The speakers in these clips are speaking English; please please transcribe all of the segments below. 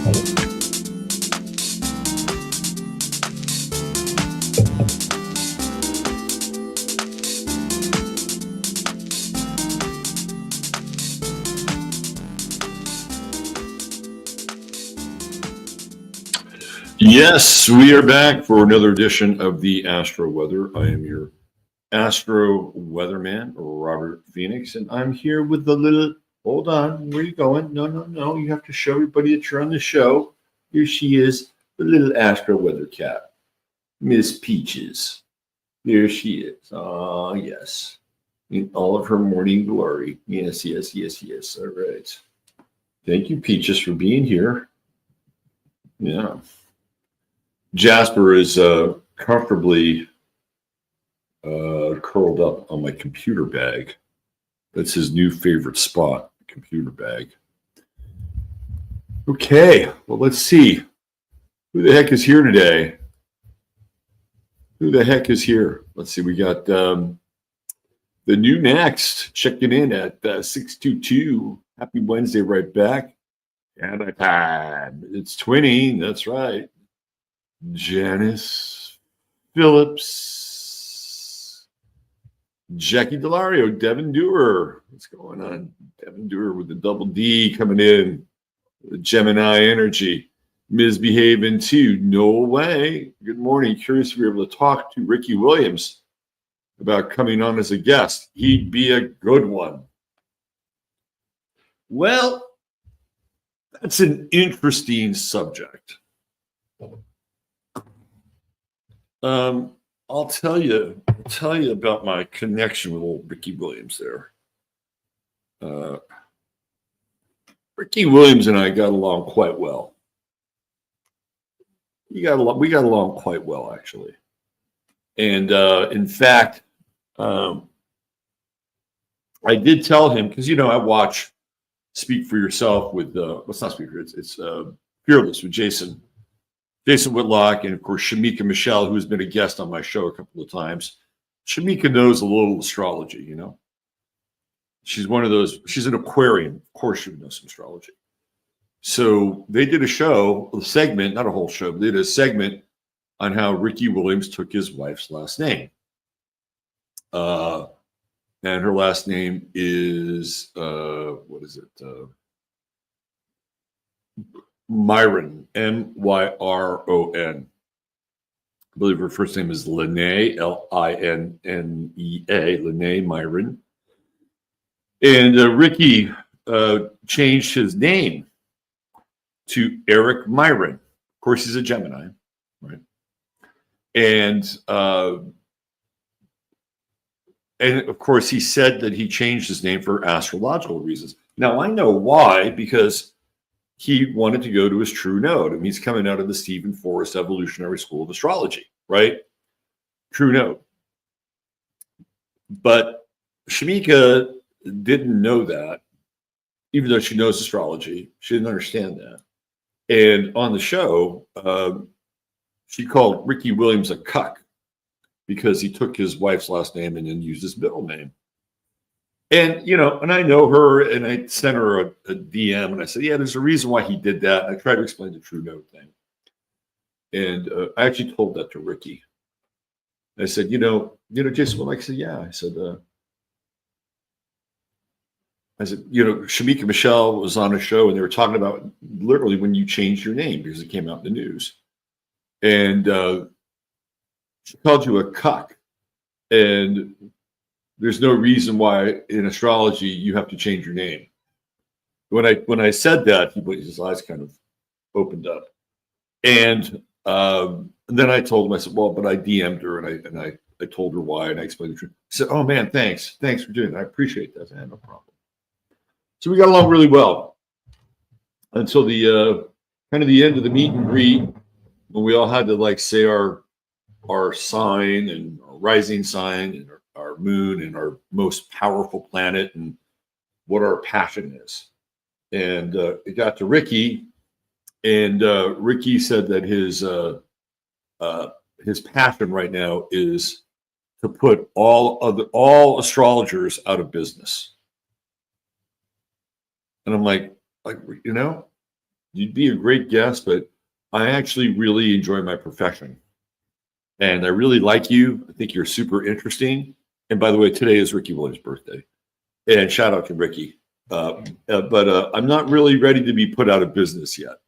Yes, we are back for another edition of the Astro Weather. I am your Astro Weatherman, Robert Phoenix, and I'm here with the little, hold on, where are you going? No, you have to show everybody that you're on the show. Here she is, the little Astro Weather cat, Miss Peaches. There she is. Oh, yes. In all of her morning glory. Yes. All right. Thank you, Peaches, for being here. Yeah. Jasper is comfortably curled up on my computer bag. That's his new favorite spot, computer bag. Okay, well, let's see. Who the heck is here today? Who the heck is here? Let's see. We got the new next checking in at 622. Happy Wednesday, right back. And it's twinning. That's right. Janice Phillips, Jackie Delario, Devin Dewar. What's going on? Devin Dewar with the double D coming in. The Gemini energy. Misbehaving too. No way. Good morning. Curious if you're able to talk to Ricky Williams about coming on as a guest. He'd be a good one. Well, that's an interesting subject. I'll tell you about my connection with old Ricky Williams there. Ricky Williams and I got along quite well. We got along quite well, actually. And in fact, I did tell him, because I watch Speak for Yourself with let's not Speak for it's Fearless with Jason Whitlock, and of course Shamika Michelle, who's been a guest on my show a couple of times. Shamika knows a little astrology, She's one of those, she's an Aquarian. Of course she would know some astrology. So they did a segment, not a whole show, but they did a segment on how Ricky Williams took his wife's last name. And her last name is, what is it? Myron, Myron. I believe her first name is Linnea, Linnea, Linnea Myron. And Ricky changed his name to Eric Myron. Of course, he's a Gemini, right? And of course, he said that he changed his name for astrological reasons. Now, I know why, because he wanted to go to his true node. I mean, he's coming out of the Stephen Forrest Evolutionary School of Astrology, right? True node. But Shamika didn't know that, even though she knows astrology. She didn't understand that. And on the show, she called Ricky Williams a cuck because he took his wife's last name and then used his middle name. And, and I know her, and I sent her a DM, and I said, yeah, there's a reason why he did that. And I tried to explain the true node thing. And I actually told that to Ricky. I said, Jason, well, I said, yeah. I said, Shamika Michelle was on a show, and they were talking about literally when you changed your name because it came out in the news. And she called you a cuck. And there's no reason why in astrology you have to change your name. When I said that, his eyes kind of opened up, and then I told him, I said, well, but I DM'd her and I told her why, and I explained the truth. He said, oh man, thanks for doing that. I appreciate that. I had no problem. So we got along really well until the kind of the end of the meet and greet, when we all had to say our sign and our rising sign and our moon and our most powerful planet and what our passion is. And it got to Ricky, and Ricky said that his passion right now is to put all astrologers out of business. And I'm like, you'd be a great guest, but I actually really enjoy my profession. And I really like you. I think you're super interesting. And by the way, today is Ricky Williams' birthday. And shout out to Ricky. But I'm not really ready to be put out of business yet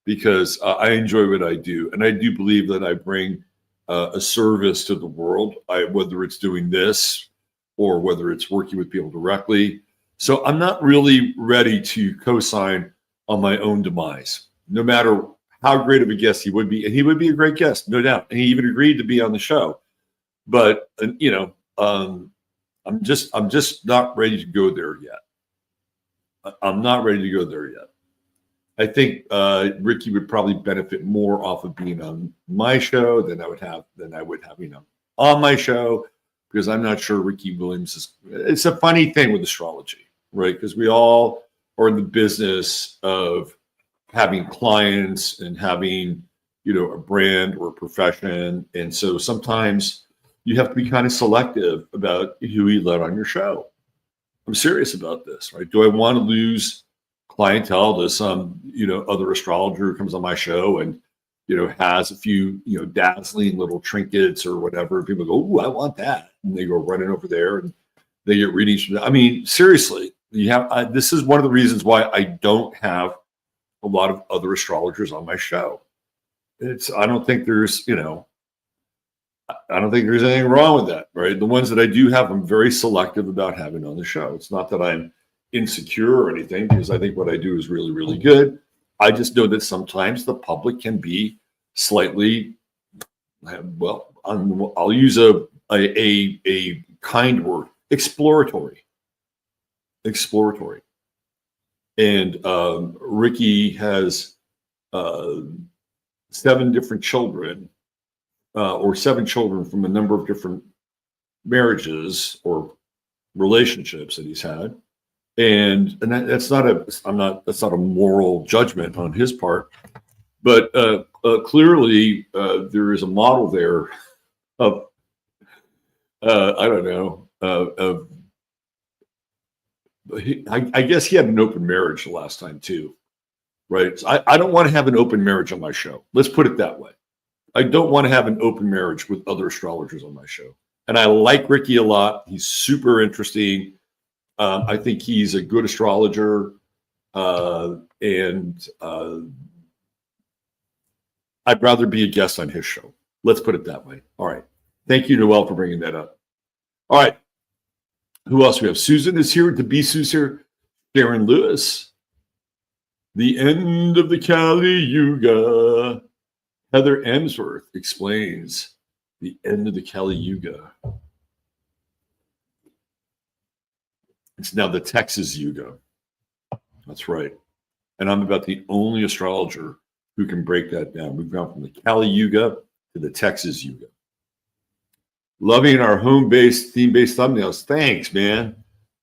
because I enjoy what I do. And I do believe that I bring a service to the world, whether it's doing this or whether it's working with people directly. So I'm not really ready to co-sign on my own demise, no matter how great of a guest he would be. And he would be a great guest, no doubt. And he even agreed to be on the show. But, I'm just not ready to go there yet. I'm not ready to go there yet. I think Ricky would probably benefit more off of being on my show than I would have on my show, because I'm not sure Ricky Williams is. It's a funny thing with astrology, right? Because we all are in the business of having clients and having, a brand or a profession, and so sometimes you have to be kind of selective about who you let on your show. I'm serious about this, right? Do I want to lose clientele to some, other astrologer who comes on my show and, has a few, dazzling little trinkets or whatever? People go, "Ooh, I want that." And they go running over there and they get readings from that. I mean, seriously, this is one of the reasons why I don't have a lot of other astrologers on my show. I don't think there's, I don't think there's anything wrong with that, right? The ones that I do have, I'm very selective about having on the show. It's not that I'm insecure or anything, because I think what I do is really, really good. I just know that sometimes the public can be slightly, well, I'll use a kind word, exploratory. And Ricky has 7 different children. Or 7 children from a number of different marriages or relationships that he's had, and that's not a moral judgment on his part, but clearly there is a model there of I don't know I guess he had an open marriage the last time too, right? So I don't want to have an open marriage on my show. Let's put it that way. I don't want to have an open marriage with other astrologers on my show. And I like Ricky a lot. He's super interesting. I think he's a good astrologer. And I'd rather be a guest on his show. Let's put it that way. All right. Thank you, Noel, for bringing that up. All right. Who else we have? Susan is here. The Bisu's here. Sharon Lewis. The end of the Kali Yuga. Heather Emsworth explains the end of the Kali Yuga. It's now the Texas Yuga. That's right. And I'm about the only astrologer who can break that down. We've gone from the Kali Yuga to the Texas Yuga. Loving our home-based, theme-based thumbnails. Thanks, man.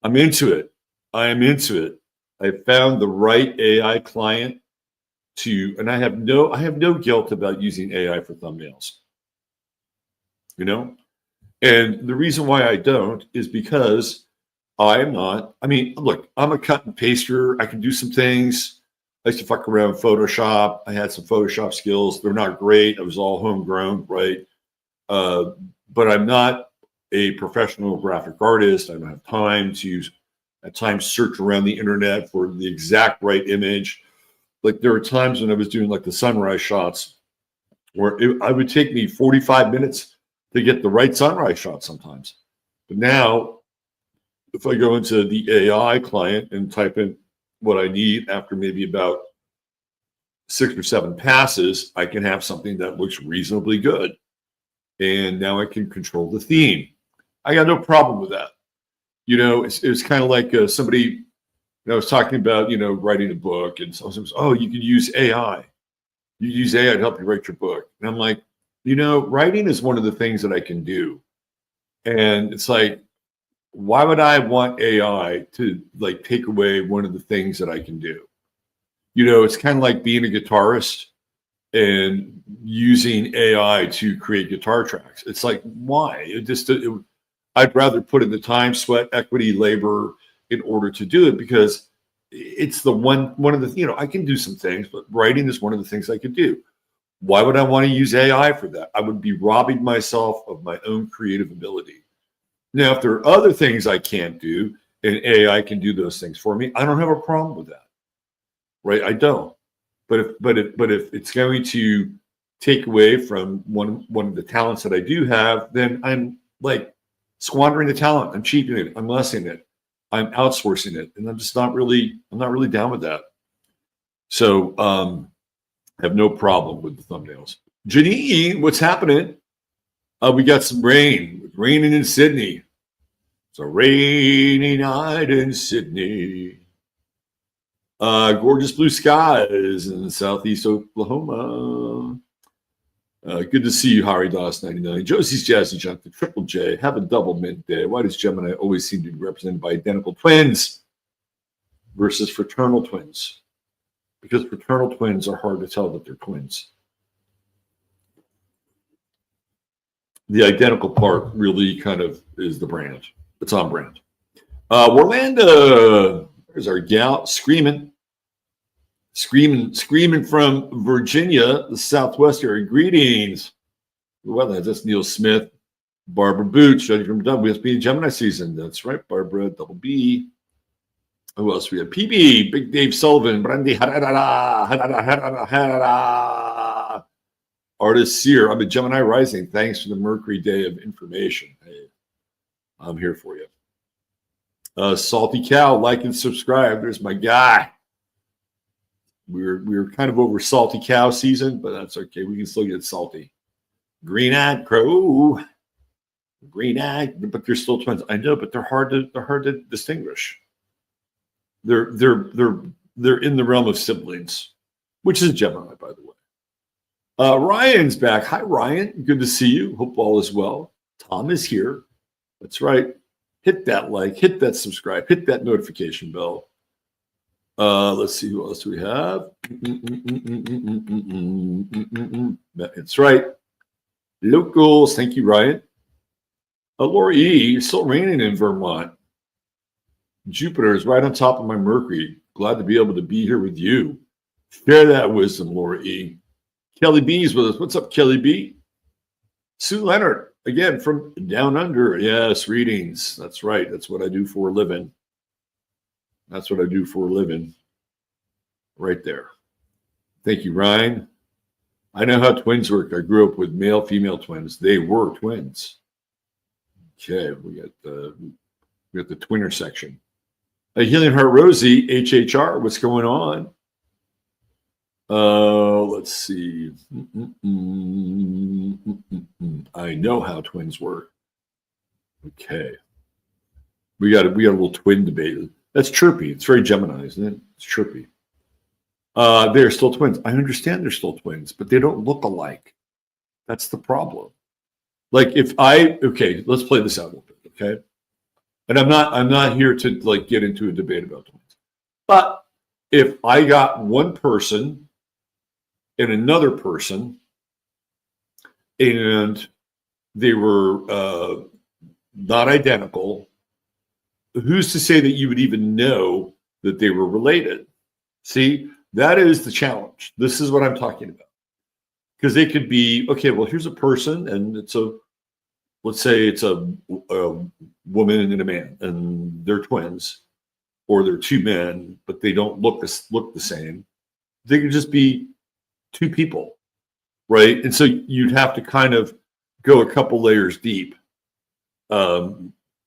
I'm into it. I am into it. I found the right AI client and I have no guilt about using AI for thumbnails. And the reason why I don't is because look, I'm a cut and paster. I can do some things. I used to fuck around with Photoshop. I had some Photoshop skills. They're not great. I was all homegrown, right? But I'm not a professional graphic artist. I don't have time to, at times, search around the internet for the exact right image. Like there were times when I was doing like the sunrise shots where I would take me 45 minutes to get the right sunrise shot sometimes. But now, if I go into the AI client and type in what I need after maybe about 6 or 7 passes, I can have something that looks reasonably good. And now I can control the theme. I got no problem with that. It was kind of like somebody. I was talking about, writing a book, and someone says, "Oh, you can use AI. You use AI to help you write your book." And I'm like, writing is one of the things that I can do. And it's like, why would I want AI to like take away one of the things that I can do? It's kind of like being a guitarist and using AI to create guitar tracks. It's like, why? I'd rather put in the time, sweat, equity, labor in order to do it, because it's the one of the, I can do some things, but writing is one of the things I could do. Why would I want to use AI for that? I would be robbing myself of my own creative ability. Now, if there are other things I can't do and AI can do those things for me, I don't have a problem with that, right? I don't. But if it's going to take away from one of the talents that I do have, then I'm like squandering the talent. I'm cheapening it. I'm lessening it. I'm outsourcing it, and I'm not really down with that. So I have no problem with the thumbnails. Janine, what's happening? We got some rain. It's raining in Sydney. It's a rainy night in Sydney. Gorgeous blue skies in southeast Oklahoma. Good to see you, Harry Doss 99. Josie's Jazzy Junk, the Triple J. Have a double mint day. Why does Gemini always seem to be represented by identical twins versus fraternal twins? Because fraternal twins are hard to tell that they're twins. The identical part really kind of is the brand. It's on brand. Orlando, there's our gal screaming from Virginia, the Southwest area. Greetings. Well, that's Neil Smith, Barbara Boots, judging from Dub. We have to be in Gemini season. That's right, Barbara, double B. Who else we have? PB, Big Dave Sullivan, Brandy, Artist Seer. I'm a Gemini rising. Thanks for the Mercury Day of information. Hey, I'm here for you. Salty Cow, like and subscribe. There's my guy. We're kind of over Salty Cow season, but that's okay. We can still get salty. Green-eyed crow, green-eyed, but they're still twins. I know, but they're hard to distinguish. They're in the realm of siblings, which is Gemini, by the way. Ryan's back. Hi, Ryan. Good to see you. Hope all is well. Tom is here. That's right. Hit that like, hit that subscribe, hit that notification bell. Let's see, who else do we have? That's right. Locals. Thank you, Ryan. Laura E., it's still raining in Vermont. Jupiter is right on top of my Mercury. Glad to be able to be here with you. Share that wisdom, Laura E. Kelly B is with us. What's up, Kelly B? Sue Leonard, again, from Down Under. Yes, readings. That's right. That's what I do for a living. That's what I do for a living. Right there. Thank you, Ryan. I know how twins work. I grew up with male, female twins. They were twins. Okay, we got the twinner section. Healing Heart Rosie, HHR, what's going on? Let's see. I know how twins work. Okay. We got a little twin debate. That's chirpy. It's very Gemini, isn't it? It's chirpy. They're still twins. I understand they're still twins, but they don't look alike. That's the problem. Like okay, let's play this out a little bit, okay? And I'm not here to like get into a debate about twins. But if I got one person and another person and they were not identical, who's to say that you would even know that they were related? See, that is the challenge. This is what I'm talking about. Because they could be, okay, well, here's a person and let's say it's a woman and a man and they're twins, or they're two men, but they don't look the same. They could just be two people, right? And so you'd have to kind of go a couple layers deep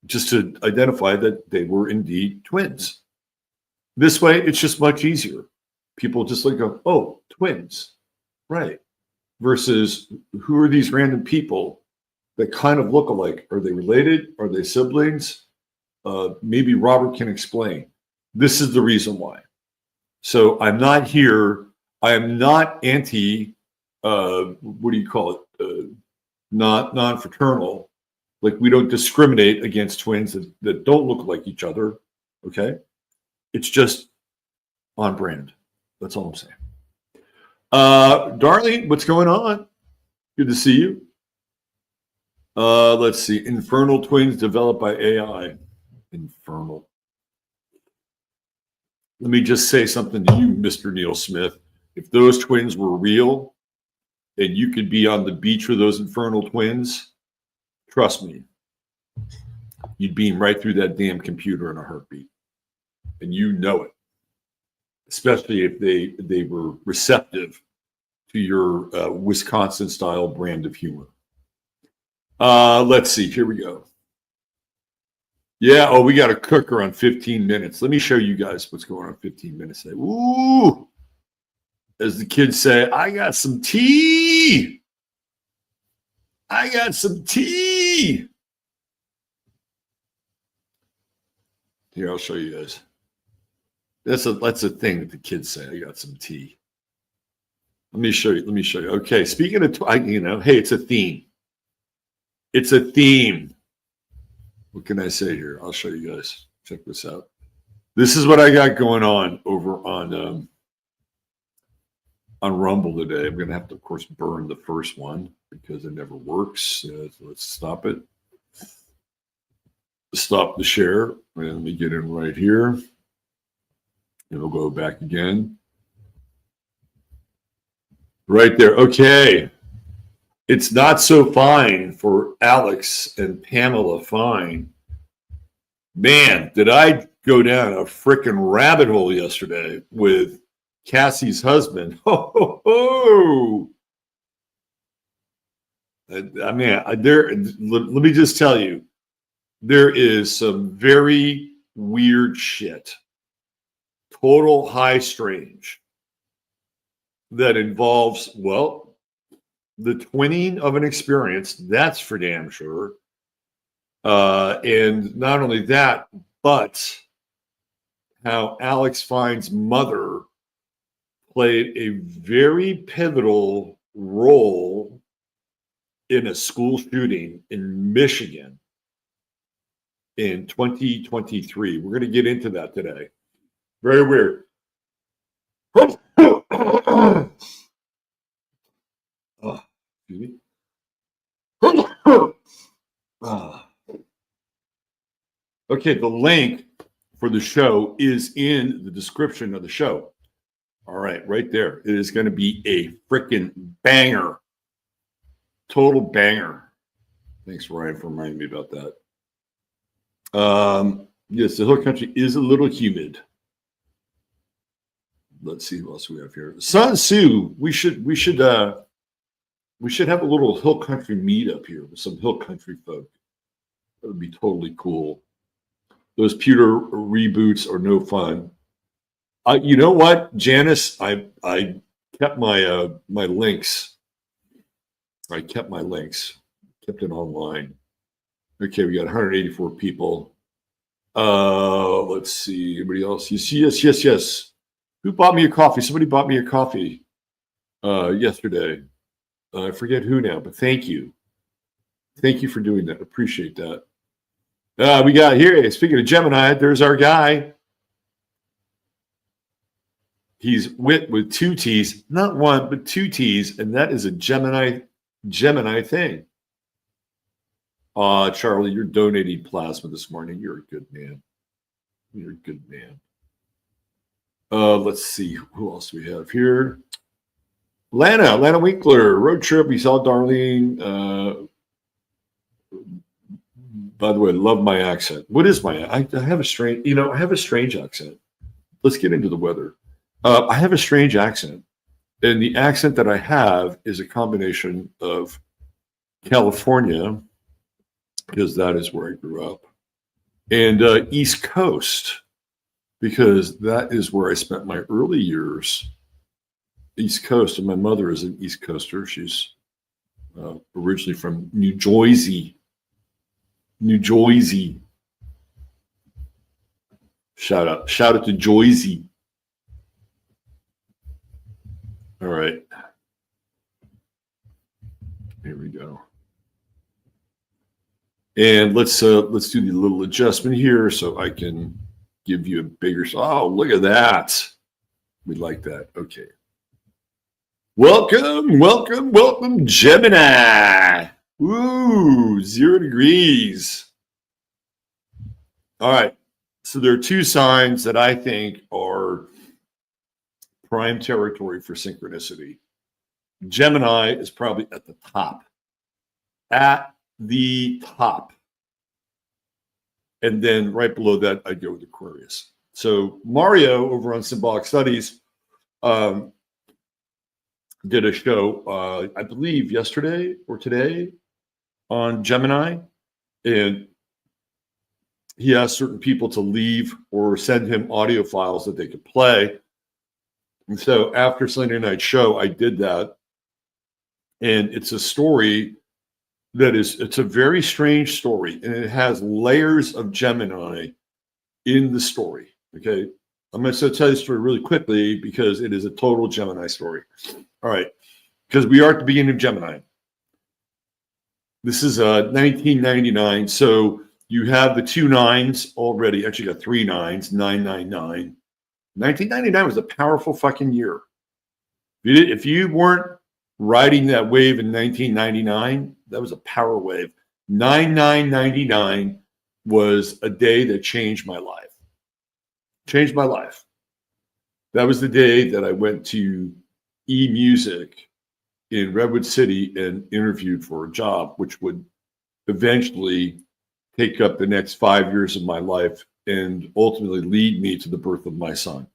just to identify that they were indeed twins. This way, it's just much easier. People just like go, oh, twins, right? Versus who are these random people that kind of look alike? Are they related? Are they siblings? Maybe Robert can explain. This is the reason why. So I'm not here. I am not anti, what do you call it? Not non-fraternal. Like we don't discriminate against twins that don't look like each other. Okay. It's just on brand. That's all I'm saying. Darlene, what's going on? Good to see you. Let's see. Infernal twins developed by AI. Infernal. Let me just say something to you, Mr. Neil Smith. If those twins were real and you could be on the beach with those infernal twins, trust me, you'd beam right through that damn computer in a heartbeat. And you know it, especially if they were receptive to your Wisconsin-style brand of humor. Let's see. Here we go. Yeah. Oh, we got a cooker on 15 minutes. Let me show you guys what's going on 15 minutes today. Ooh. As the kids say, I got some tea. I got some tea. Here, I'll show you guys. That's a thing that the kids say. I got some tea. Let me show you. Okay, speaking of, hey, it's a theme. It's a theme. What can I say here? I'll show you guys. Check this out. This is what I got going on over on Rumble today. I'm going to have to, of course, burn the first one because it never works. So let's stop it. Stop the share. And let me get in right here. And we'll go back again. Right there. Okay. It's not so fine for Alex and Pamela Fine. Man, did I go down a freaking rabbit hole yesterday with Cassie's husband. Ho, ho, ho. I mean, let me just tell you, there is some very weird shit, total high strange, that involves, well, the twinning of an experience, that's for damn sure. And not only that, but how Alex Fine's mother played a very pivotal role in a school shooting in Michigan in 2023. We're going to get into that today. Very weird. Oh, excuse me. Okay, the link for the show is in the description of the show. All right, right there. It is going to be a freaking banger. Total banger. Thanks, Ryan, for reminding me about that. Yes, the hill country is a little humid. Let's see what else we have here. Sun Tzu, we should have a little hill country meetup here with some hill country folk. That would be totally cool. Those pewter reboots are no fun. You know what, Janice? I kept my my links. I kept my links. Kept it online. Okay, we got 184 people. Let's see. Anybody else? Yes. Who bought me a coffee? Somebody bought me a coffee yesterday. I forget who now, but thank you. Thank you for doing that. Appreciate that. We got here, speaking of Gemini, there's our guy. He's with two T's, not one, but two T's, and that is a Gemini thing. Charlie, you're donating plasma this morning. You're a good man. You're a good man. Let's see who else we have here. Lana Winkler, road trip. We saw Darlene. By the way, love my accent. What is my? I have a strange. I have a strange accent. Let's get into the weather. I have a strange accent, and the accent that I have is a combination of California, because that is where I grew up, and East Coast, because that is where I spent my early years. East Coast, and my mother is an East Coaster. She's originally from New Jersey. Shout out to Jersey. All right. Here we go. And let's do the little adjustment here so I can give you a bigger. Oh, look at that. We like that. Okay. Welcome, Gemini. Ooh, 0 degrees. All right. So there are two signs that I think are prime territory for synchronicity. Gemini is probably at the top. At the top. And then right below that, I'd go with Aquarius. So Mario over on Symbolic Studies did a show, I believe yesterday or today, on Gemini. And he asked certain people to leave or send him audio files that they could play. And so after Sunday night show, I did that. And it's a story it's a very strange story. And it has layers of Gemini in the story. Okay. I'm going to tell you the story really quickly because it is a total Gemini story. All right. Because we are at the beginning of Gemini. This is 1999. So you have the 2 nines already. Actually, got 3 nines, 999. 1999 was a powerful fucking year. If you weren't riding that wave in 1999, that was a power wave. 9999 was a day that changed my life. Changed my life. That was the day that I went to eMusic in Redwood City and interviewed for a job, which would eventually take up the next 5 years of my life and ultimately lead me to the birth of my son.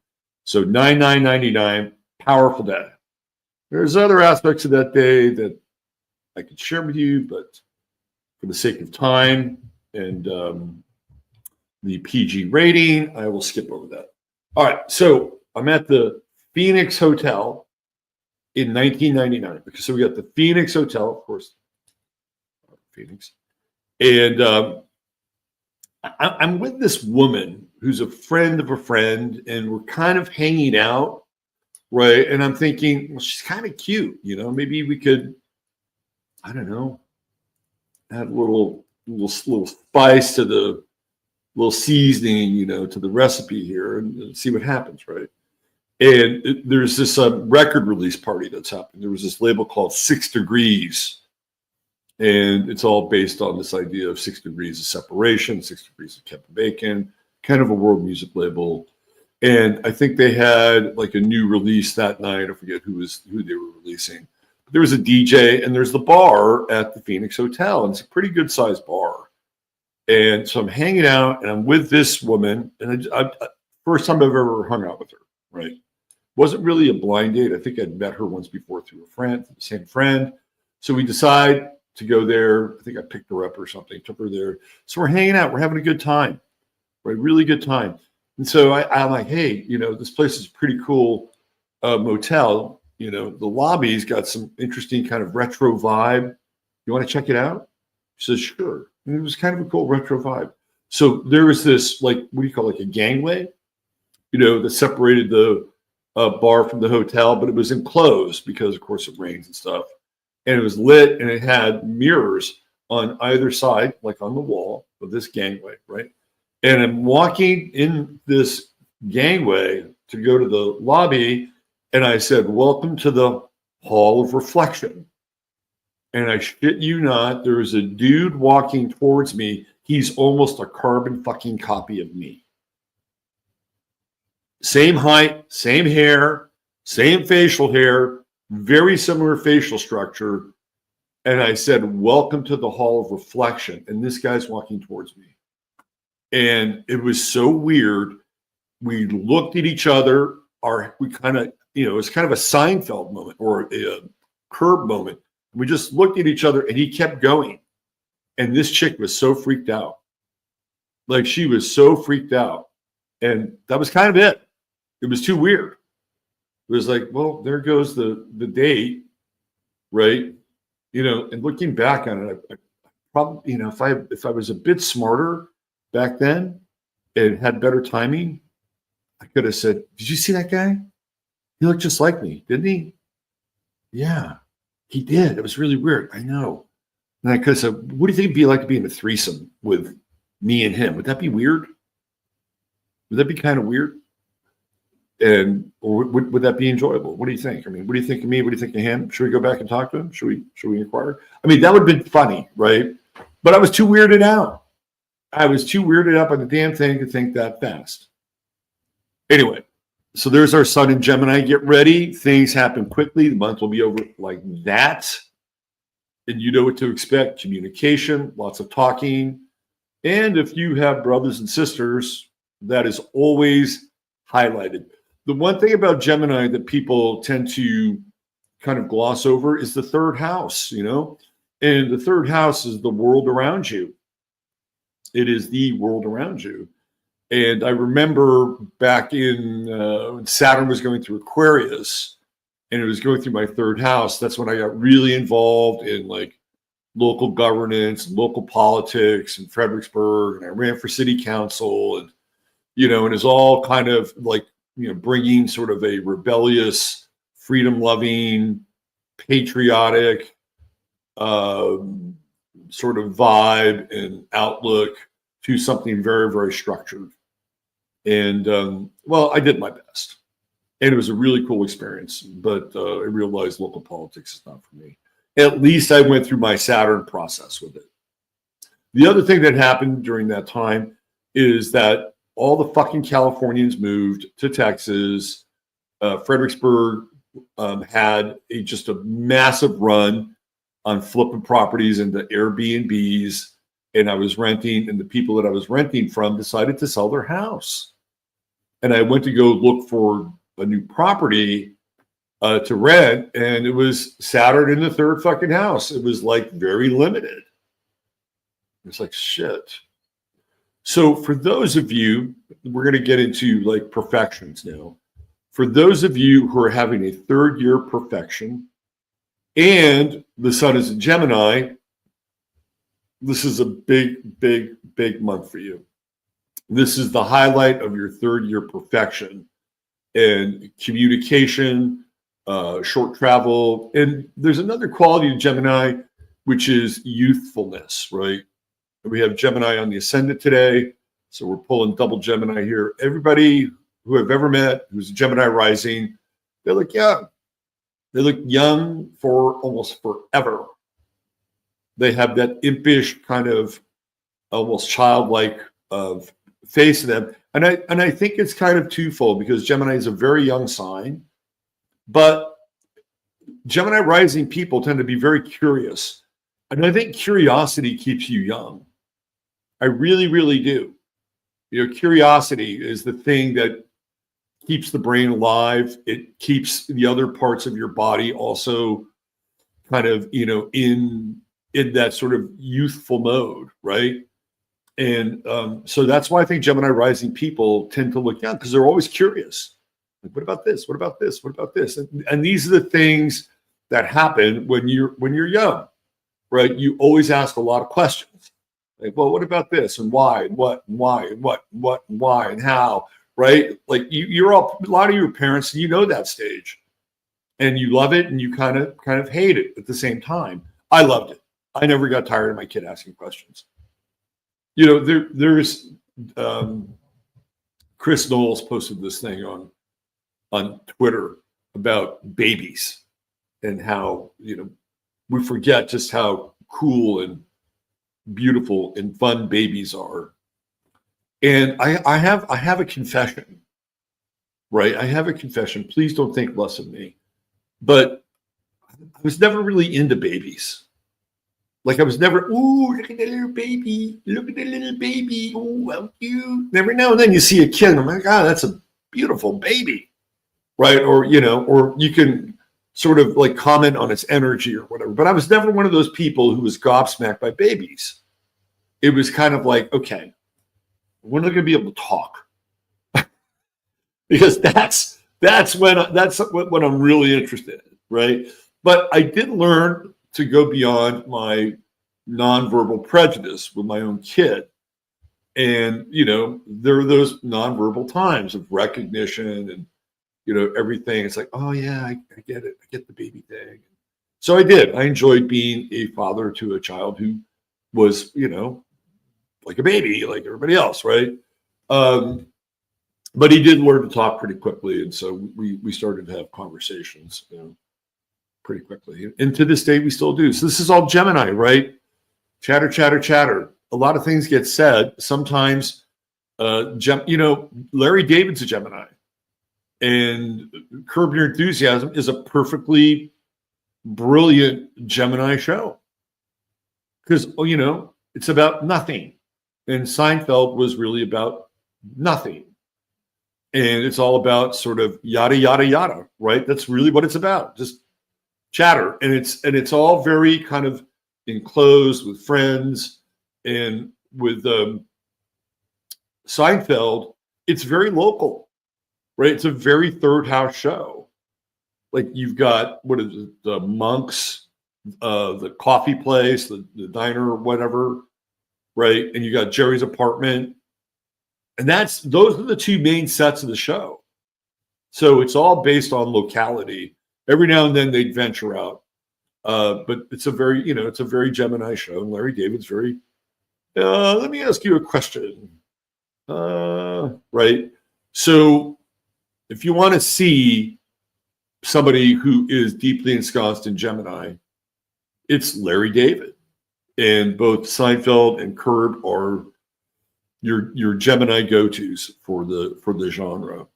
So 9999, powerful day. There's other aspects of that day that I could share with you, but for the sake of time and the PG rating, I will skip over that. All right, so I'm at the Phoenix Hotel in 1999. So we got the Phoenix Hotel, of course, Phoenix. And I'm with this woman who's a friend of a friend, and we're kind of hanging out, right? And I'm thinking, well, she's kind of cute, you know, maybe we could, I don't know, add a little spice to the little seasoning, you know, to the recipe here and see what happens, right? And there's this record release party that's happening. There was this label called 6 Degrees, and it's all based on this idea of 6 degrees of separation, 6 degrees of Kevin Bacon, kind of a world music label. And I think they had like a new release that night. I forget who they were releasing. But there was a DJ, and there's the bar at the Phoenix Hotel, and it's a pretty good sized bar. And so I'm hanging out, and I'm with this woman, and I first time I've ever hung out with her, right? Wasn't really a blind date. I think I'd met her once before through a friend, the same friend. So we decide to go there. I think I picked her up or something, took her there. So we're hanging out. We're having a good time, right? Really good time. And so I'm like, hey, you know, this place is a pretty cool motel. You know, the lobby's got some interesting kind of retro vibe. You want to check it out? She says, sure. And it was kind of a cool retro vibe. So there was this, like, what do you call it, like a gangway, you know, that separated the bar from the hotel, but it was enclosed because, of course, it rains and stuff. And it was lit, and it had mirrors on either side, like on the wall of this gangway, right? And I'm walking in this gangway to go to the lobby, and I said, welcome to the Hall of Reflection. And I shit you not, there was a dude walking towards me. He's almost a carbon fucking copy of me. Same height, same hair, same facial hair, very similar facial structure. And I said, welcome to the Hall of Reflection. And this guy's walking towards me. And it was so weird. We looked at each other. We kind of, you know, it was kind of a Seinfeld moment or a Curb moment. We just looked at each other, and he kept going. And this chick was so freaked out. Like, she was so freaked out. And that was kind of it. It was too weird. It was like, well, there goes the date, right? You know, and looking back on it, I probably, you know, if I was a bit smarter back then and had better timing, I could have said, did you see that guy? He looked just like me, didn't he? Yeah, he did. It was really weird. I know. And I could have said, what do you think it'd be like to be in a threesome with me and him? Would that be weird? Would that be kind of weird? And or would that be enjoyable? What do you think? I mean, what do you think of me? What do you think of him? Should we go back and talk to him? Should we inquire? I mean, that would have been funny, right? But I was too weirded out. I was too weirded out by the damn thing to think that fast. Anyway, so there's our sun in Gemini. Get ready. Things happen quickly. The month will be over like that. And you know what to expect. Communication, lots of talking. And if you have brothers and sisters, that is always highlighted. The one thing about Gemini that people tend to kind of gloss over is the third house, you know? And the third house is the world around you. It is the world around you. And I remember back in when Saturn was going through Aquarius and it was going through my third house, that's when I got really involved in like local governance, local politics in Fredericksburg. And I ran for city council and, you know, and it's all kind of like, you know, bringing sort of a rebellious, freedom loving, patriotic sort of vibe and outlook to something very, very structured. And well, I did my best. And it was a really cool experience, but I realized local politics is not for me. At least I went through my Saturn process with it. The other thing that happened during that time is that all the fucking Californians moved to Texas. Fredericksburg had just a massive run on flipping properties into Airbnbs. And I was renting, and the people that I was renting from decided to sell their house. And I went to go look for a new property to rent, and it was Saturn in the third fucking house. It was like very limited. It's like shit. So for those of you, we're going to get into like perfections now. For those of you who are having a third year perfection and the sun is in Gemini, this is a big, big, big month for you. This is the highlight of your third year perfection and communication, short travel. And there's another quality of Gemini, which is youthfulness, right? We have Gemini on the ascendant today. So we're pulling double Gemini here. Everybody who I've ever met who's a Gemini rising, they look young. They look young for almost forever. They have that impish kind of almost childlike face to them. And I think it's kind of twofold because Gemini is a very young sign, but Gemini rising people tend to be very curious. And I think curiosity keeps you young. I really, really do. You know, curiosity is the thing that keeps the brain alive. It keeps the other parts of your body also kind of, you know, in that sort of youthful mode, right? And so that's why I think Gemini rising people tend to look young because they're always curious. Like, what about this? What about this? What about this? And these are the things that happen when you're young, right? You always ask a lot of questions. Like, well, what about this? And why? And what? And why? And what? And what? And why? And how? Right? Like you're all a lot of your parents, you know that stage, and you love it, and you kind of hate it at the same time. I loved it. I never got tired of my kid asking questions. You know, there's Chris Knowles posted this thing on Twitter about babies and how, you know, we forget just how cool and beautiful and fun babies are. And I have a confession, right? I have a confession. Please don't think less of me. But I was never really into babies. Like I was never, ooh, look at that little baby. Look at that little baby. Oh, how cute. Every now and then you see a kid and I'm like, ah, that's a beautiful baby. Right? Or, you know, or you can sort of like comment on its energy or whatever. But I was never one of those people who was gobsmacked by babies. It was kind of like, okay, when are they going to be able to talk? Because that's when I'm really interested in, right? But I did learn to go beyond my nonverbal prejudice with my own kid. And, you know, there are those nonverbal times of recognition and, you know, everything. It's like, oh yeah, I get it. I get the baby thing. So I did. I enjoyed being a father to a child who was, you know, like a baby, like everybody else, right? But he did learn to talk pretty quickly. And so we started to have conversations, you know, pretty quickly. And to this day, we still do. So this is all Gemini, right? Chatter, chatter, chatter. a lot of things get said. Sometimes, Larry David's a Gemini, and Curb Your Enthusiasm is a perfectly brilliant Gemini show because, it's about nothing. And Seinfeld was really about nothing. And it's all about sort of yada, yada, yada, right? That's really what it's about. Just chatter. And it's all very kind of enclosed with friends. And with Seinfeld, it's very local, right? It's a very third house show. Like you've got, what is it, the Monks, the coffee place, the diner or whatever, right? And you got Jerry's apartment. And those are the two main sets of the show. So it's all based on locality. Every now and then they'd venture out. But it's a very Gemini show. And Larry David's very, let me ask you a question. Right. So if you want to see somebody who is deeply ensconced in Gemini, it's Larry David. And both Seinfeld and Curb are your Gemini go-tos for the genre.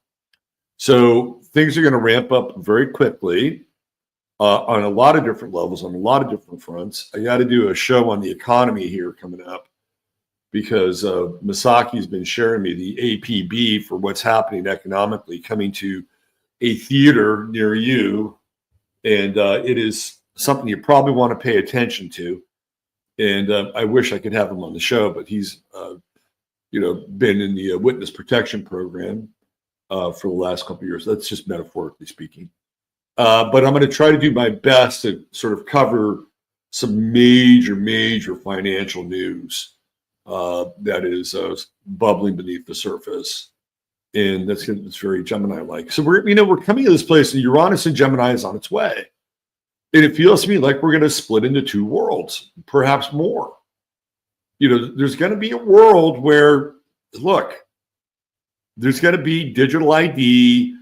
So things are going to ramp up very quickly on a lot of different levels, on a lot of different fronts. I got to do a show on the economy here coming up because Masaki's been sharing me the APB for what's happening economically coming to a theater near you. And it is something you probably want to pay attention to. And I wish I could have him on the show, but he's been in the witness protection program for the last couple of years. That's just metaphorically speaking. But I'm going to try to do my best to sort of cover some major financial news that is bubbling beneath the surface. And it's very Gemini-like. So we're coming to this place, and Uranus and Gemini is on its way. And it feels to me like we're going to split into two worlds, perhaps more. There's going to be a world where, look, there's going to be digital ID.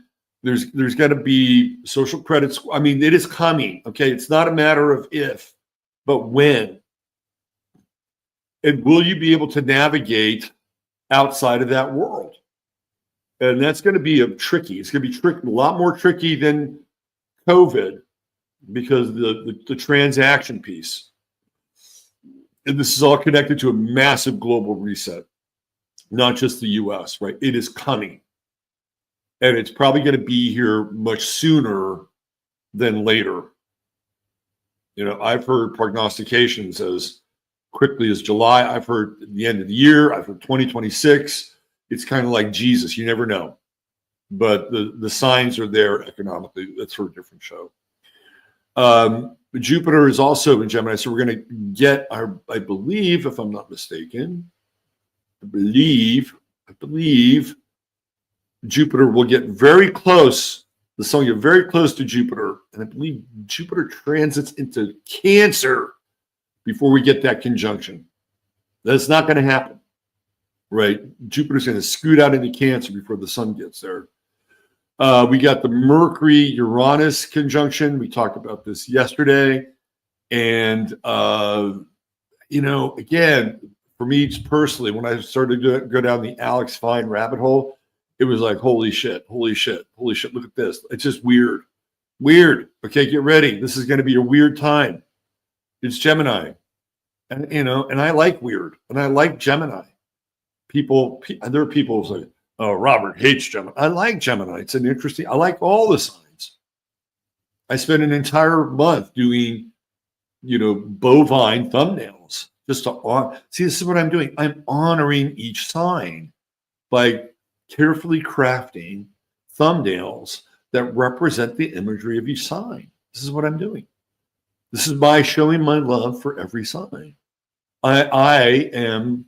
There's going to be social credits. I mean, it is coming. Okay, it's not a matter of if, but when. And will you be able to navigate outside of that world? And that's going to be tricky. It's going to be tricky, a lot more tricky than COVID because the transaction piece. And this is all connected to a massive global reset, not just the US, right? It is coming. And it's probably going to be here much sooner than later. I've heard prognostications as quickly as July. I've heard the end of the year. I've heard 2026. It's kind of like Jesus. You never know. But the signs are there economically. That's for a different show. Jupiter is also in Gemini. So we're going to get I believe, if I'm not mistaken, I believe Jupiter will get very close. The sun will get very close to Jupiter. And I believe Jupiter transits into Cancer before we get that conjunction. That's not going to happen, right? Jupiter's going to scoot out into Cancer before the sun gets there. We got the Mercury-Uranus conjunction. We talked about this yesterday. And, again, for me personally, when I started to go down the Alex Fine rabbit hole, it was like, holy shit, look at this. It's just weird. Okay, get ready. This is going to be a weird time. It's Gemini. And, and I like weird. And I like Gemini. There are people who say, oh, Robert hates Gemini. I like Gemini. I like all the signs. I spent an entire month doing, bovine thumbnails just to see, this is what I'm doing. I'm honoring each sign by carefully crafting thumbnails that represent the imagery of each sign. This is what I'm doing. This is by showing my love for every sign. I am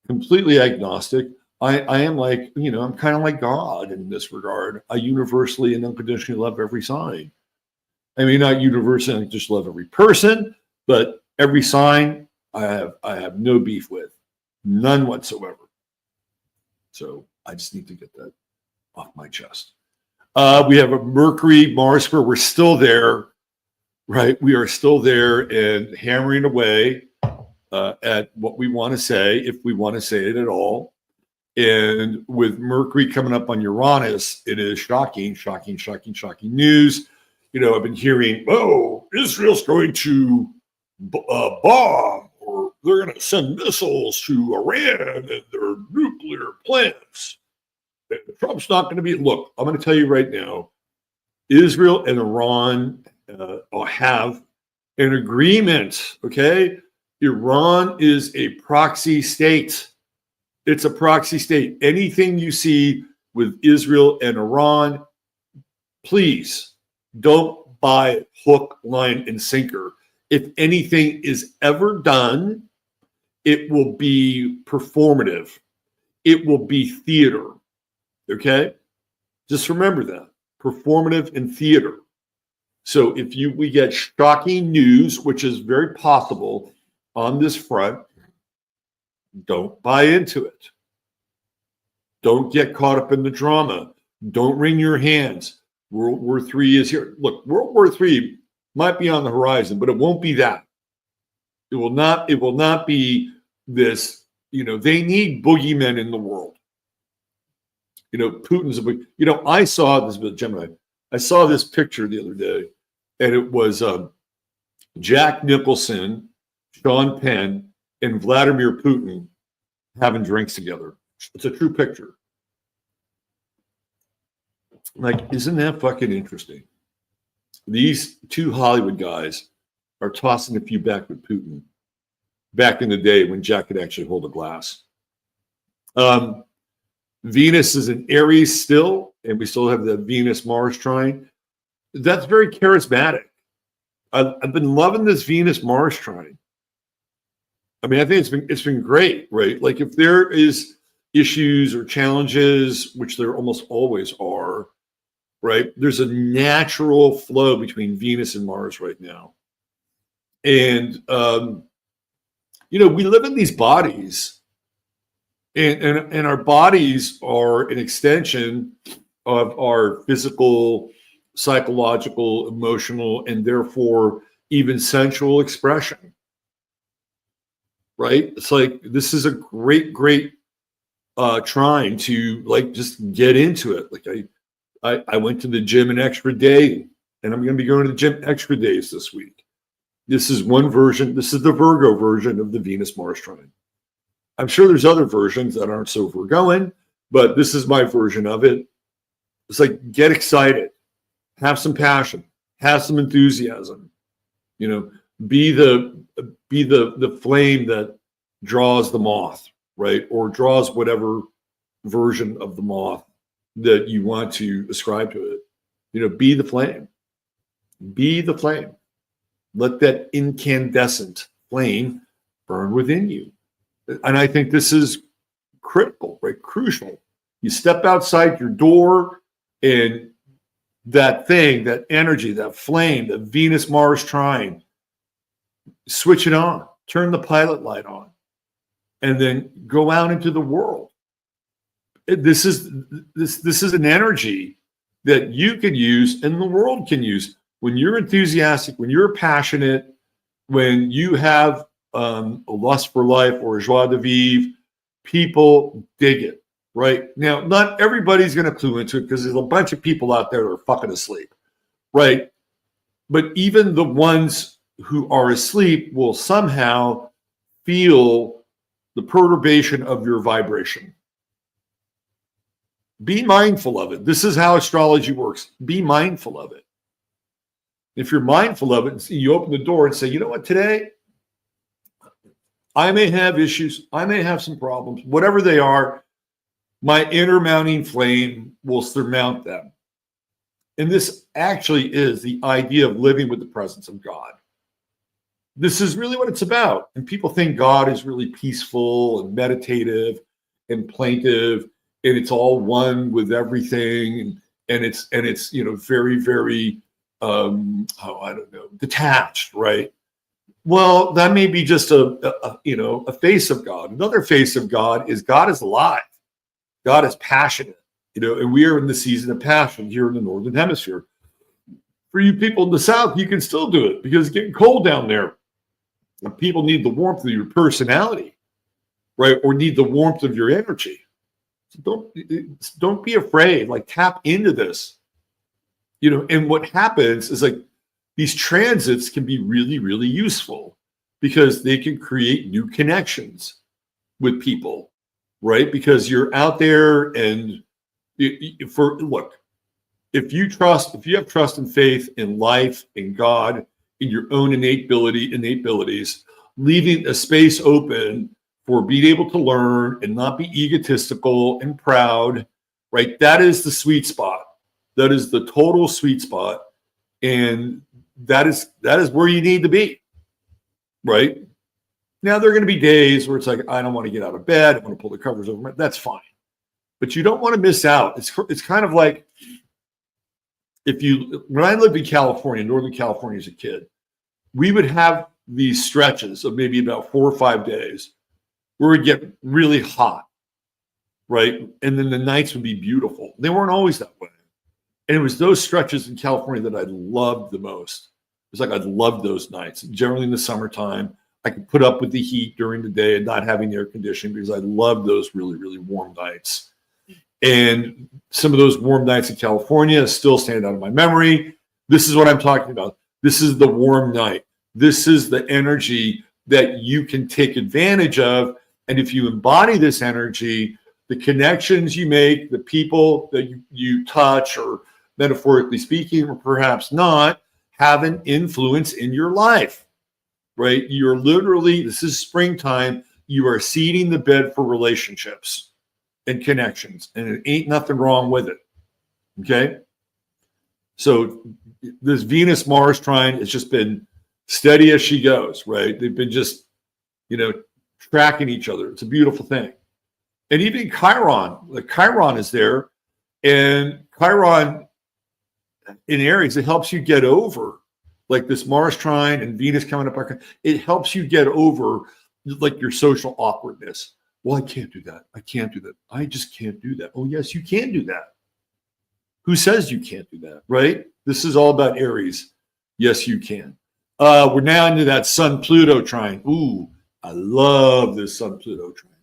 completely agnostic. I am like, I'm kind of like God in this regard. I universally and unconditionally love every sign. I mean, not universally, I just love every person, but every sign I have no beef with, none whatsoever. So I just need to get that off my chest. We have a Mercury-Mars square. We're still there, right? We are still there and hammering away. at what we want to say, if we want to say it at all. And with Mercury coming up on Uranus, it is shocking, shocking, shocking, shocking news. You know, I've been hearing, oh, Israel's going to bomb, or they're going to send missiles to Iran and their nuclear plants. And Trump's not going to be, look, I'm going to tell you right now, Israel and Iran have an agreement, okay? Iran is a proxy state. It's a proxy state. Anything you see with Israel and Iran, please don't buy hook, line, and sinker. If anything is ever done, it will be performative. It will be theater, okay? Just remember that, performative and theater. So if we get shocking news, which is very possible on this front, don't buy into it. Don't get caught up in the drama. Don't wring your hands. World War III is here. Look, World War III might be on the horizon, but it won't be that. It will not be this, you know, they need boogeymen in the world. You know, Putin's I saw this with Gemini. I saw this picture the other day, and it was Jack Nicholson, Sean Penn, and Vladimir Putin having drinks together. It's a true picture. Like, isn't that fucking interesting? These two Hollywood guys are tossing a few back with Putin back in the day when Jack could actually hold a glass. Venus is in Aries still, and we still have the Venus-Mars trine. That's very charismatic. I've been loving this Venus-Mars trine. I mean, I think it's been great, right? Like, if there is issues or challenges, which there almost always are, right? There's a natural flow between Venus and Mars right now. And, you know, we live in these bodies, and our bodies are an extension of our physical, psychological, emotional, and therefore even sensual expression. Right? It's like, this is a great trying to, like, just get into it. Like, I went to the gym an extra day, and I'm going to be going to the gym extra days this week. This is one version. This is the Virgo version of the Venus-Mars trine. I'm sure there's other versions that aren't so Virgoan, but this is my version of it. It's like, get excited, have some passion, have some enthusiasm, you know, be the flame that draws the moth, right? Or draws whatever version of the moth that you want to ascribe to it. You know, be the flame. Be the flame. Let that incandescent flame burn within you. And I think this is critical, right? Crucial. You step outside your door, and that thing, that energy, that flame, the Venus-Mars trine, switch it on, turn the pilot light on, and then go out into the world. This is an energy that you can use and the world can use. When you're enthusiastic, when you're passionate, when you have a lust for life or a joie de vivre, people dig it, right? Now, not everybody's going to clue into it, because there's a bunch of people out there that are fucking asleep, right? But even the ones who are asleep will somehow feel the perturbation of your vibration. Be mindful of it. This is how astrology works. Be mindful of it. If you're mindful of it, you open the door and say, you know what, today, I may have issues. I may have some problems. Whatever they are, my inner mounting flame will surmount them. And this actually is the idea of living with the presence of God. This is really what it's about. And people think God is really peaceful and meditative and plaintive, and it's all one with everything. And it's you know, very, very, detached, right? Well, that may be just a face of God. Another face of God is alive. God is passionate, you know, and we are in the season of passion here in the Northern Hemisphere. For you people in the South, you can still do it because it's getting cold down there. And people need the warmth of your personality, right? Or need the warmth of your energy. So don't be afraid. Like, tap into this. You know, and what happens is, like, these transits can be really, really useful because they can create new connections with people, right? Because you're out there and look, if you have trust and faith in life, in God, in your own innate abilities, leaving a space open for being able to learn and not be egotistical and proud, right? That is the sweet spot. That is the total sweet spot. And that is where you need to be, right? Now, there are going to be days where it's like, I don't want to get out of bed. I want to pull the covers over. That's fine. But you don't want to miss out. It's kind of like when I lived in California, Northern California as a kid, we would have these stretches of maybe about 4 or 5 days where it'd get really hot, right? And then the nights would be beautiful. They weren't always that way. And it was those stretches in California that I loved the most. It was like I loved those nights. Generally in the summertime, I could put up with the heat during the day and not having air conditioning because I loved those really, really warm nights. And some of those warm nights in California still stand out of my memory. This is what I'm talking about. This is the warm night. This is the energy that you can take advantage of. And if you embody this energy, the connections you make, the people that you touch, or metaphorically speaking, or perhaps not, have an influence in your life, right? You're literally, this is springtime, you are seeding the bed for relationships and connections, and it ain't nothing wrong with it. Okay. So this Venus-Mars trine has just been steady as she goes, right? They've been just, tracking each other. It's a beautiful thing. And even Chiron is there, and Chiron in Aries, it helps you get over, like this Mars trine and Venus coming up. It helps you get over like your social awkwardness. Well, I can't do that. I can't do that. I just can't do that. Oh, yes, you can do that. Who says you can't do that, right? This is all about Aries. Yes, you can. We're now into that Sun-Pluto trine. Ooh, I love this Sun-Pluto trine.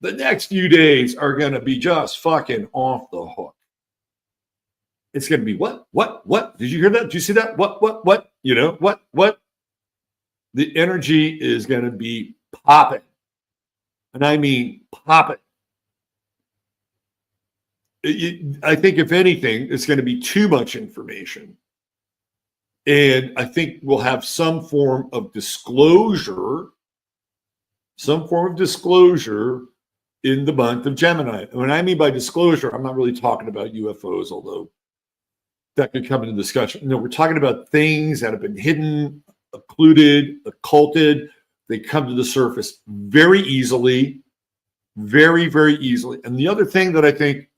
The next few days are going to be just fucking off the hook. It's going to be what? Did you hear that? Did you see that? What? What? The energy is going to be popping. And I mean popping. I think if anything, it's going to be too much information. And I think we'll have some form of disclosure in the month of Gemini. And when I mean by disclosure, I'm not really talking about UFOs, although that could come into discussion. No, we're talking about things that have been hidden, occluded, occulted. They come to the surface very easily, very, very easily. And the other thing that I think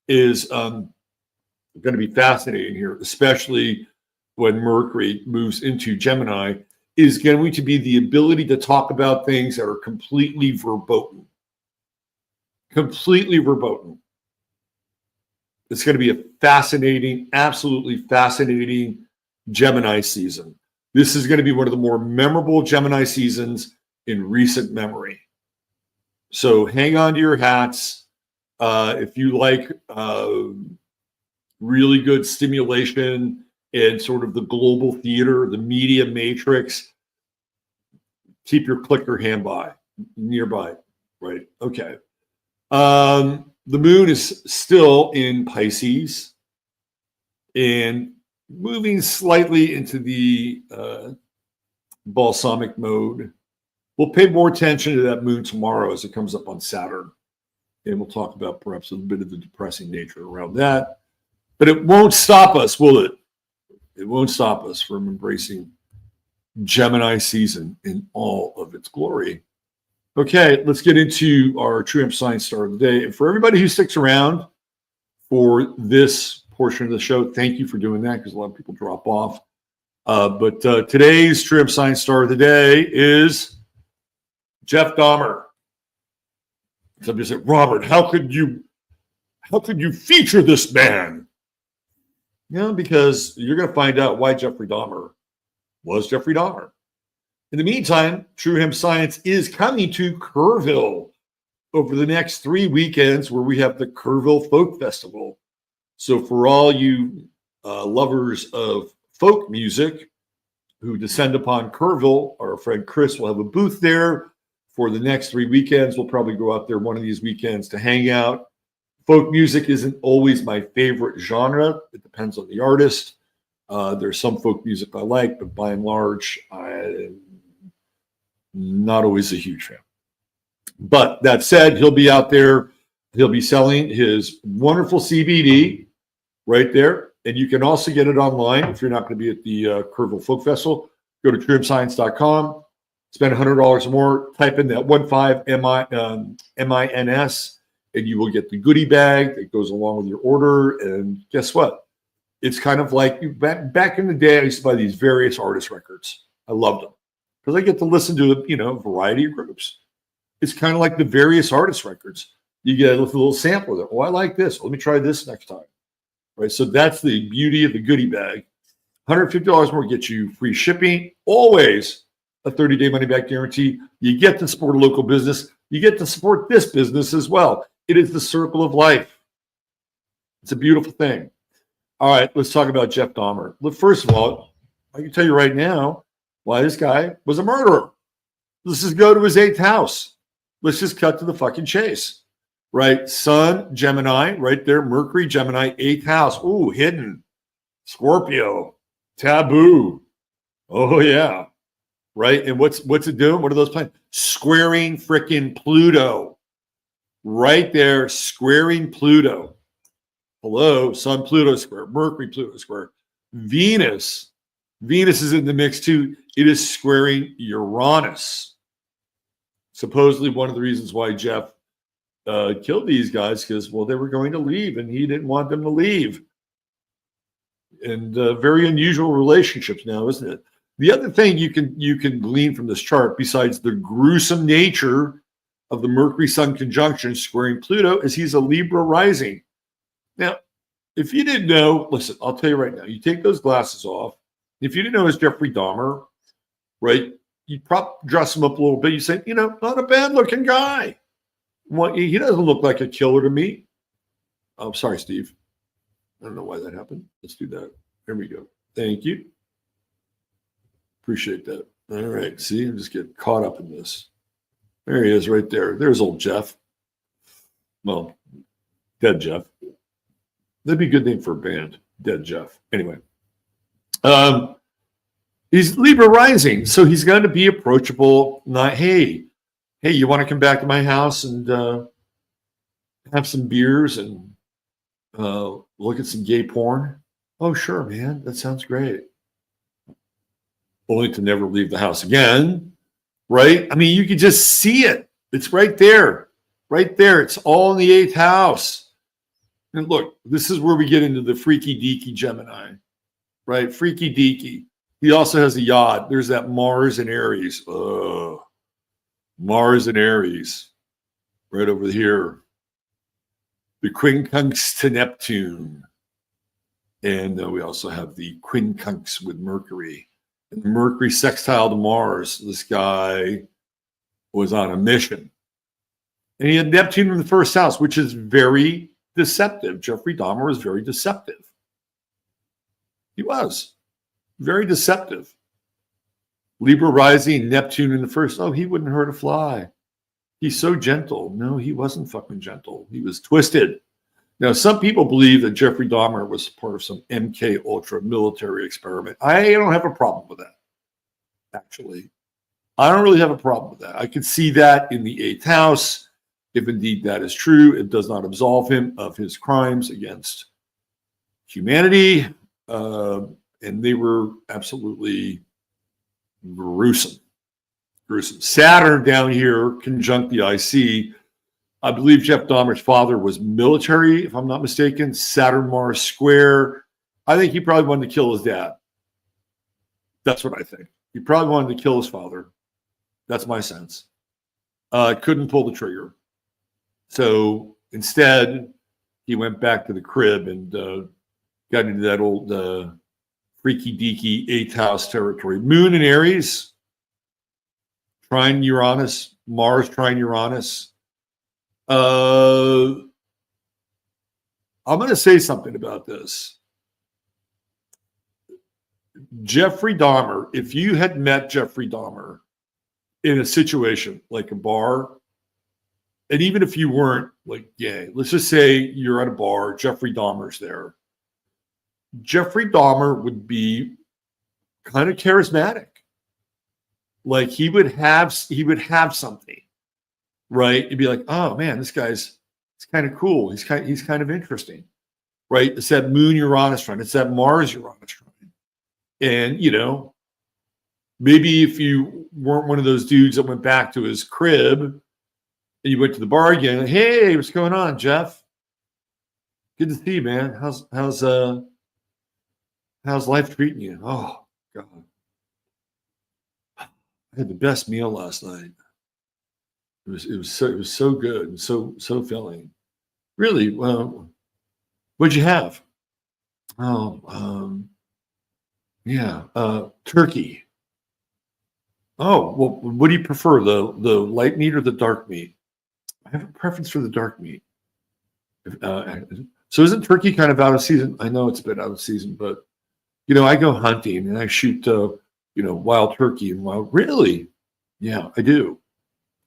is going to be fascinating here, especially when Mercury moves into Gemini, is going to be the ability to talk about things that are completely verboten. Completely verboten. It's going to be a fascinating, absolutely fascinating Gemini season. This is going to be one of the more memorable Gemini seasons in recent memory. So hang on to your hats. If you like really good stimulation and sort of the global theater, the media matrix, keep your clicker nearby, right? Okay. The moon is still in Pisces and moving slightly into the balsamic mode. We'll pay more attention to that moon tomorrow as it comes up on Saturn. And we'll talk about perhaps a little bit of the depressing nature around that. But it won't stop us, will it? It won't stop us from embracing Gemini season in all of its glory. Okay, let's get into our True Hemp Science Star of the Day. And for everybody who sticks around for this portion of the show, thank you for doing that, because a lot of people drop off. But today's True Hemp Science Star of the Day is Jeff Dahmer. Somebody said, Robert, how could you feature this man? Because you're going to find out why Jeffrey Dahmer was Jeffrey Dahmer. In the meantime, True Hemp Science is coming to Kerrville over the next 3 weekends, where we have the Kerrville Folk Festival. So for all you lovers of folk music who descend upon Kerrville, our friend Chris will have a booth there for the next 3 weekends. We'll probably go out there one of these weekends to hang out. Folk music isn't always my favorite genre. It depends on the artist. There's some folk music I like, but by and large, I'm not always a huge fan. But that said, he'll be out there. He'll be selling his wonderful CBD right there. And you can also get it online if you're not going to be at the Kerrville Folk Festival. Go to truehempscience.com, spend $100 or more, type in that 15 MINS, and you will get the goodie bag that goes along with your order. And guess what? It's kind of like back in the day, I used to buy these various artist records. I loved them because I get to listen to a variety of groups. It's kind of like the various artist records. You get a little sample of it. Oh, I like this. Let me try this next time. Right. So that's the beauty of the goodie bag. $150 more gets you free shipping. Always a 30-day money-back guarantee. You get to support a local business. You get to support this business as well. It is the circle of life. It's a beautiful thing. All right, let's talk about Jeff Dahmer. Look, first of all, I can tell you right now why this guy was a murderer. Let's just go to his 8th house. Let's just cut to the fucking chase. Right? Sun, Gemini, right there. Mercury, Gemini, 8th house. Ooh, hidden. Scorpio, taboo. Oh, yeah. Right? And what's it doing? What are those planets? Squaring frickin' Pluto. Right there, squaring Pluto. Hello, Sun, Pluto square, Mercury, Pluto square. Venus is in the mix too. It is squaring Uranus. Supposedly one of the reasons why Jeff killed these guys, because, well, they were going to leave and he didn't want them to leave. And very unusual relationships now, isn't it? The other thing you can glean from this chart, besides the gruesome nature of the Mercury-Sun conjunction squaring Pluto, is he's a Libra rising. Now, if you didn't know, listen, I'll tell you right now, you take those glasses off. If you didn't know it's Jeffrey Dahmer, right, you dress him up a little bit. You say, not a bad-looking guy. Well, he doesn't look like a killer to me. I'm sorry, Steve. I don't know why that happened. Let's do that. There we go. Thank you. Appreciate that. All right. See, I'm just getting caught up in this. There he is right there. There's old Jeff. Well, dead Jeff. That'd be a good name for a band. Dead Jeff. Anyway. He's Libra rising. So he's going to be approachable. Not, hey, you want to come back to my house and have some beers and look at some gay porn? Oh, sure, man. That sounds great. Only to never leave the house again, right? I mean, you could just see it. It's right there. Right there. It's all in the 8th house. And look, this is where we get into the freaky deaky Gemini, right? Freaky deaky. He also has a yod. There's that Mars in Aries. Oh, Mars in Aries. Right over here. The quincunx to Neptune. And we also have the quincunx with Mercury. And Mercury sextile to Mars. This guy was on a mission. And he had Neptune in the 1st house, which is very deceptive. Jeffrey Dahmer was very deceptive. He was very deceptive. Libra rising, Neptune in the 1st. Oh, he wouldn't hurt a fly. He's so gentle. No, he wasn't fucking gentle. He was twisted. Now, some people believe that Jeffrey Dahmer was part of some MK Ultra military experiment. I don't have a problem with that, actually. I don't really have a problem with that. I could see that in the 8th house. If indeed that is true, it does not absolve him of his crimes against humanity. And they were absolutely gruesome. Gruesome. Saturn down here, conjunct the IC. I believe Jeff Dahmer's father was military, if I'm not mistaken. Saturn Mars square. I think he probably wanted to kill his dad. That's what I think. He probably wanted to kill his father. That's my sense. Couldn't pull the trigger. So instead, he went back to the crib and got into that old freaky deaky 8th house territory. Moon in Aries. trine Uranus, Mars trine Uranus. I'm going to say something about this. Jeffrey Dahmer, if you had met Jeffrey Dahmer in a situation like a bar, and even if you weren't like gay, let's just say you're at a bar, Jeffrey Dahmer's there. Jeffrey Dahmer would be kind of charismatic. Like he would have something, right? You'd be like, oh man, this guy's kind of cool. He's kind of interesting, right? It's that Moon Uranus trine. It's that Mars Uranus trine. And maybe if you weren't one of those dudes that went back to his crib and you went to the bar again, like, hey, what's going on, Jeff? Good to see you, man. How's life treating you? Oh God. I had the best meal last night. It was so good and so filling. Really, well, what'd you have? Oh, yeah, turkey. Oh, well, what do you prefer, the light meat or the dark meat? I have a preference for the dark meat. So isn't turkey kind of out of season? I know it's a bit out of season, but I go hunting and I shoot wild turkey and wild. Really? Yeah, I do.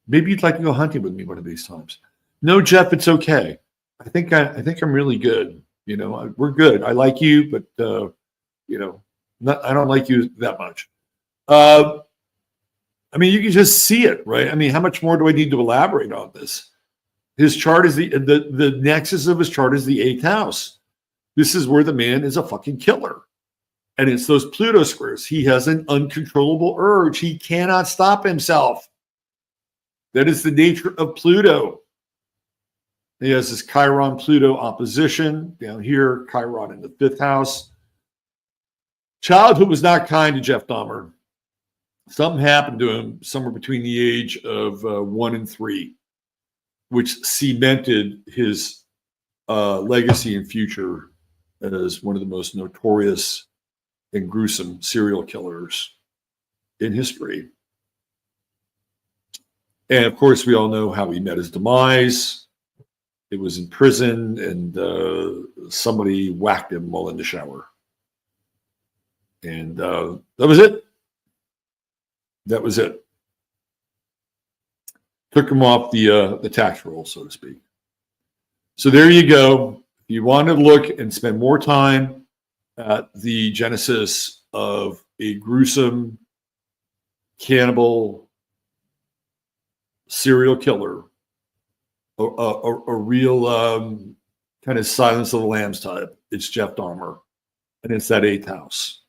Maybe you'd like to go hunting with me one of these times. No, Jeff, it's okay. I think I'm really good. We're good. I like you, but I don't like you that much. I mean, you can just see it, right? I mean, how much more do I need to elaborate on this? His chart is the nexus of his chart is the 8th house. This is where the man is a fucking killer. And it's those Pluto squares. He has an uncontrollable urge. He cannot stop himself. That is the nature of Pluto. He has this Chiron-Pluto opposition down here, Chiron in the 5th house. Childhood was not kind to Jeff Dahmer. Something happened to him somewhere between the age of 1 and 3, which cemented his legacy and future as one of the most notorious and gruesome serial killers in history. And of course, we all know how he met his demise. It was in prison, and somebody whacked him while in the shower. And that was it. That was it. Took him off the tax roll, so to speak. So there you go. If you want to look and spend more time at the genesis of a gruesome cannibal serial killer, a real kind of Silence of the Lambs type, it's Jeff Dahmer. And it's that 8th house.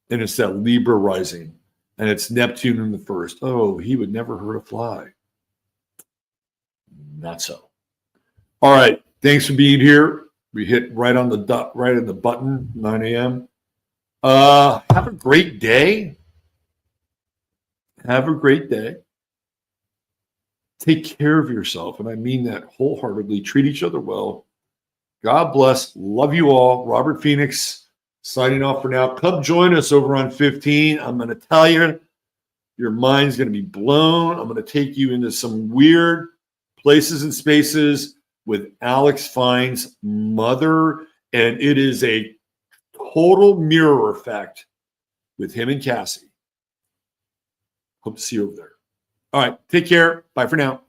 And it's that Libra rising. And it's Neptune in the 1st. Oh, he would never hurt a fly. Not so. All right. Thanks for being here. We hit right on the dot, right in the button, 9 a.m. Have a great day. Have a great day. Take care of yourself. And I mean that wholeheartedly. Treat each other well. God bless. Love you all. Robert Phoenix signing off for now. Come join us over on 15. I'm going to tell you, your mind's going to be blown. I'm going to take you into some weird places and spaces with Alex Fine's mother. And it is a total mirror effect with him and Cassie. Hope to see you over there. All right. Take care. Bye for now.